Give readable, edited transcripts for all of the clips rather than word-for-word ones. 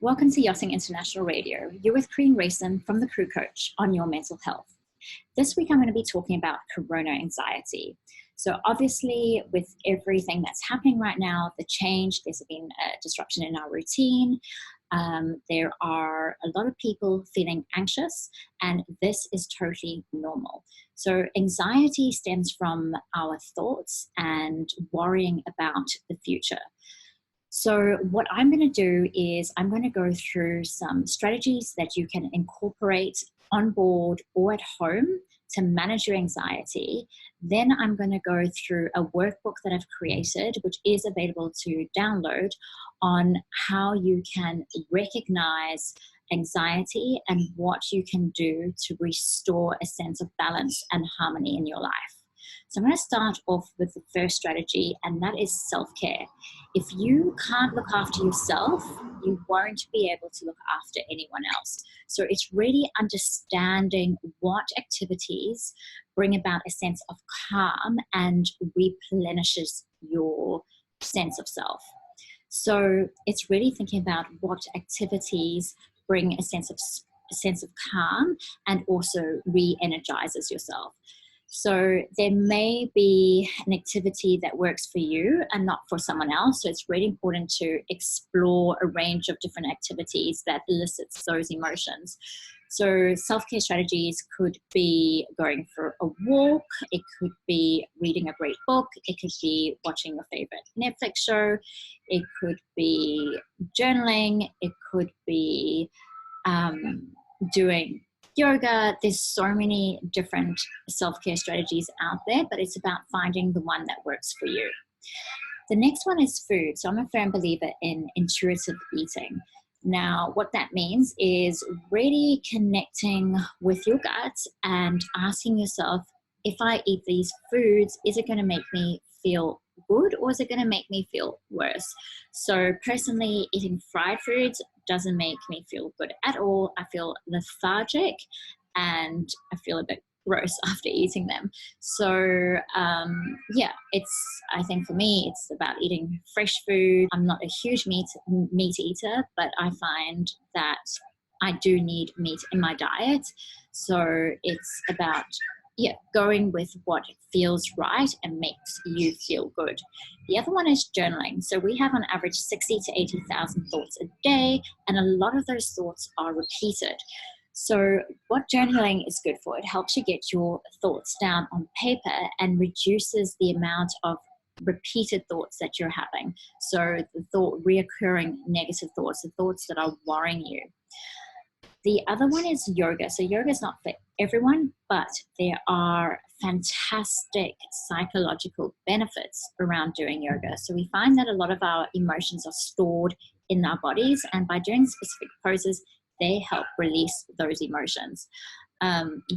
Welcome to Yachting International Radio. You're with Crean Racing from the Crew Coach on your mental health. This week I'm going to be talking about corona anxiety. So obviously with everything that's happening right now, the change, there's been a disruption in our routine. There are a lot of people feeling anxious, and this is totally normal. So anxiety stems from our thoughts and worrying about the future. So what I'm going to do is I'm going to go through some strategies that you can incorporate on board or at home to manage your anxiety. Then I'm going to go through a workbook that I've created, which is available to download, on how you can recognize anxiety and what you can do to restore a sense of balance and harmony in your life. So I'm going to start off with the first strategy, and that is self-care. If you can't look after yourself, you won't be able to look after anyone else. So it's really understanding what activities bring about a sense of calm and replenishes your sense of self. So it's really thinking about what activities bring a sense of calm and also re-energizes yourself. So there may be an activity that works for you and not for someone else. So it's really important to explore a range of different activities that elicits those emotions. So self-care strategies could be going for a walk. It could be reading a great book. It could be watching your favorite Netflix show. It could be journaling. It could be doing yoga. There's so many different self-care strategies out there, but it's about finding the one that works for you. The next one is food. So I'm a firm believer in intuitive eating. Now, what that means is really connecting with your gut and asking yourself, if I eat these foods, is it going to make me feel good or is it going to make me feel worse? So personally, eating fried foods doesn't make me feel good at all. I feel lethargic and I feel a bit gross after eating them. So I think for me, it's about eating fresh food. I'm not a huge meat eater, but I find that I do need meat in my diet. So it's about going with what feels right and makes you feel good. The other one is journaling. So we have on average 60 to 80,000 thoughts a day, and a lot of those thoughts are repeated. So what journaling is good for, it helps you get your thoughts down on paper and reduces the amount of repeated thoughts that you're having. So the reoccurring negative thoughts, the thoughts that are worrying you. The other one is yoga. So yoga is not for everyone, but there are fantastic psychological benefits around doing yoga. So we find that a lot of our emotions are stored in our bodies, and by doing specific poses, they help release those emotions.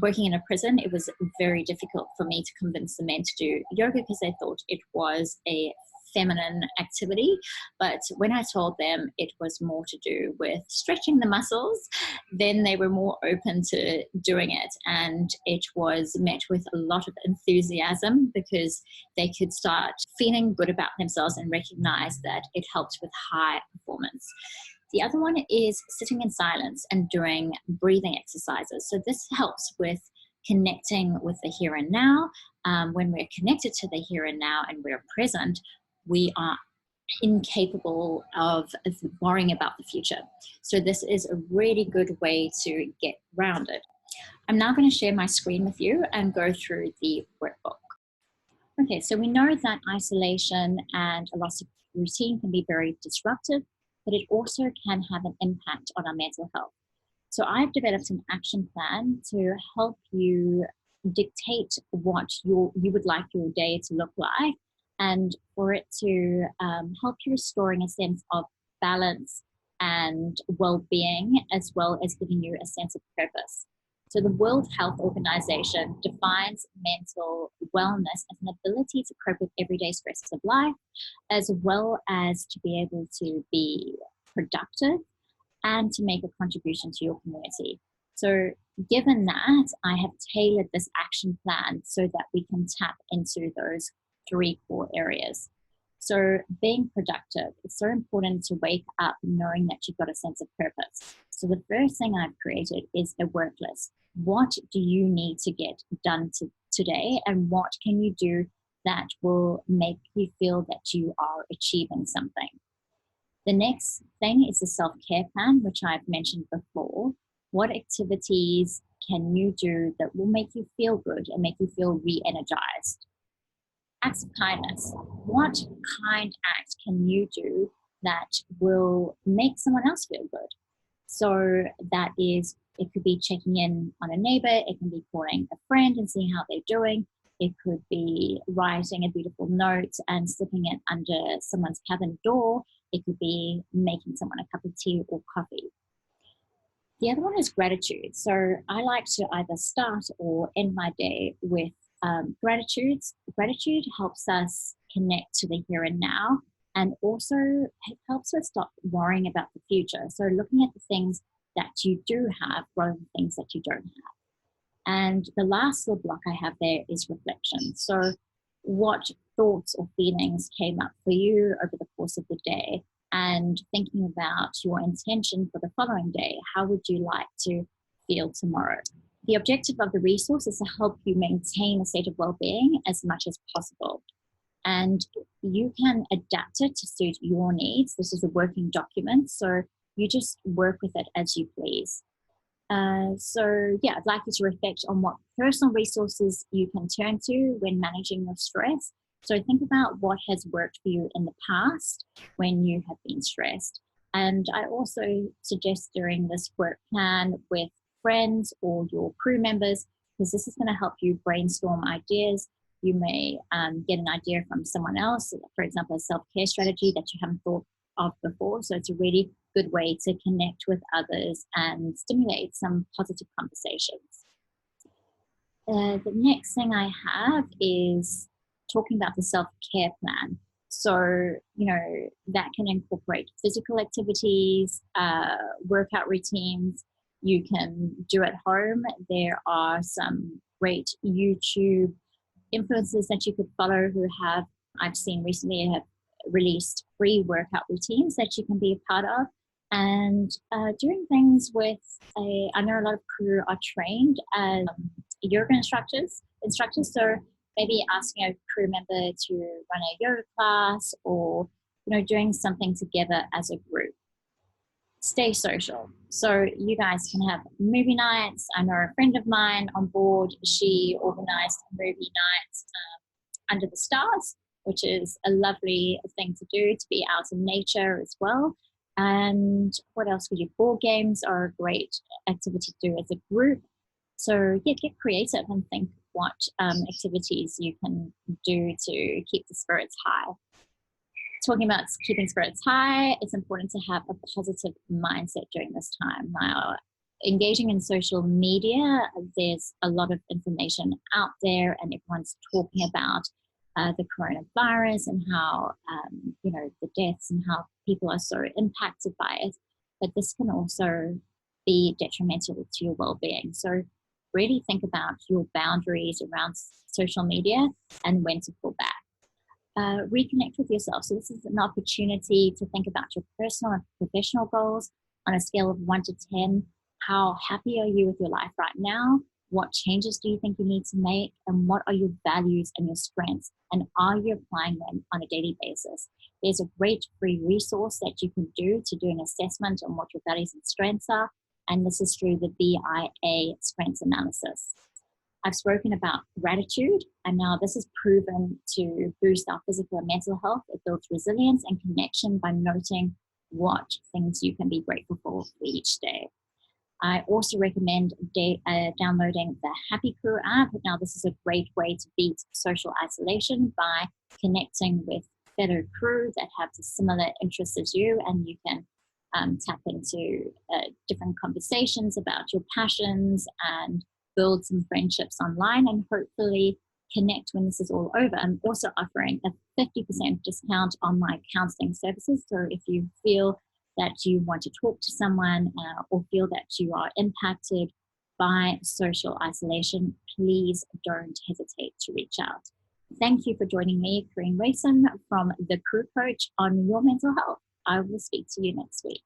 Working in a prison, it was very difficult for me to convince the men to do yoga because they thought it was a feminine activity, but when I told them it was more to do with stretching the muscles, then they were more open to doing it, and it was met with a lot of enthusiasm because they could start feeling good about themselves and recognize that it helped with high performance. The other one is sitting in silence and doing breathing exercises. So this helps with connecting with the here and now. When we're connected to the here and now and we're present, we are incapable of worrying about the future. So this is a really good way to get grounded. I'm now going to share my screen with you and go through the workbook. Okay, so we know that isolation and a loss of routine can be very disruptive, but it also can have an impact on our mental health. So I've developed an action plan to help you dictate what you would like your day to look like, and for it to help you restoring a sense of balance and well-being, as well as giving you a sense of purpose. So the World Health Organization defines mental wellness as an ability to cope with everyday stresses of life, as well as to be able to be productive and to make a contribution to your community. So given that, I have tailored this action plan so that we can tap into those 3 core areas. So being productive, it's so important to wake up knowing that you've got a sense of purpose. So the first thing I've created is a work list. What do you need to get done today, and what can you do that will make you feel that you are achieving something? The next thing is the self-care plan, which I've mentioned before. What activities can you do that will make you feel good and make you feel re-energized? Acts of kindness. What kind act can you do that will make someone else feel good? So that is, it could be checking in on a neighbor, it can be calling a friend and seeing how they're doing. It could be writing a beautiful note and slipping it under someone's cabin door. It could be making someone a cup of tea or coffee. The other one is gratitude. So I like to either start or end my day with gratitude. Gratitude helps us connect to the here and now, and also it helps us stop worrying about the future. So looking at the things that you do have rather than things that you don't have. And the last little block I have there is reflection. So what thoughts or feelings came up for you over the course of the day, and thinking about your intention for the following day. How would you like to feel tomorrow? The objective of the resource is to help you maintain a state of well-being as much as possible. And you can adapt it to suit your needs. This is a working document, so you just work with it as you please. I'd like you to reflect on what personal resources you can turn to when managing your stress. So think about what has worked for you in the past when you have been stressed. And I also suggest doing this work plan with friends or your crew members, because this is going to help you brainstorm ideas. You may get an idea from someone else, for example, a self-care strategy that you haven't thought of before. So it's a really good way to connect with others and stimulate some positive conversations. The next thing I have is talking about the self-care plan. So, that can incorporate physical activities, workout routines. You can do at home. There are some great YouTube influencers that you could follow who I've seen recently have released free workout routines that you can be a part of. And doing things with I know a lot of crew are trained as yoga instructors. So maybe asking a crew member to run a yoga class, or doing something together as a group. Stay social. So you guys can have movie nights. I know a friend of mine on board, she organized a movie night under the stars, which is a lovely thing to do, to be out in nature as well. And what else could you? Board games are a great activity to do as a group. So get creative and think what activities you can do to keep the spirits high. Talking about keeping spirits high, it's important to have a positive mindset during this time. Now, engaging in social media, there's a lot of information out there, and everyone's talking about the coronavirus and how, the deaths and how people are so impacted by it. But this can also be detrimental to your well-being. So really think about your boundaries around social media and when to pull back. Reconnect with yourself. So this is an opportunity to think about your personal and professional goals on a scale of 1 to 10. How happy are you with your life right now? What changes do you think you need to make? And what are your values and your strengths? And are you applying them on a daily basis? There's a great free resource that you can do to do an assessment on what your values and strengths are. And this is through the BIA Strengths Analysis. I've spoken about gratitude, and now this is proven to boost our physical and mental health. It builds resilience and connection by noting what things you can be grateful for each day. I also recommend downloading the Happy Crew app. Now, this is a great way to beat social isolation by connecting with fellow crew that have similar interests as you, and you can tap into different conversations about your passions and build some friendships online, and hopefully connect when this is all over. I'm also offering a 50% discount on my counseling services. So if you feel that you want to talk to someone or feel that you are impacted by social isolation, please don't hesitate to reach out. Thank you for joining me, Corinne Rayson from The Crew Coach, on your mental health. I will speak to you next week.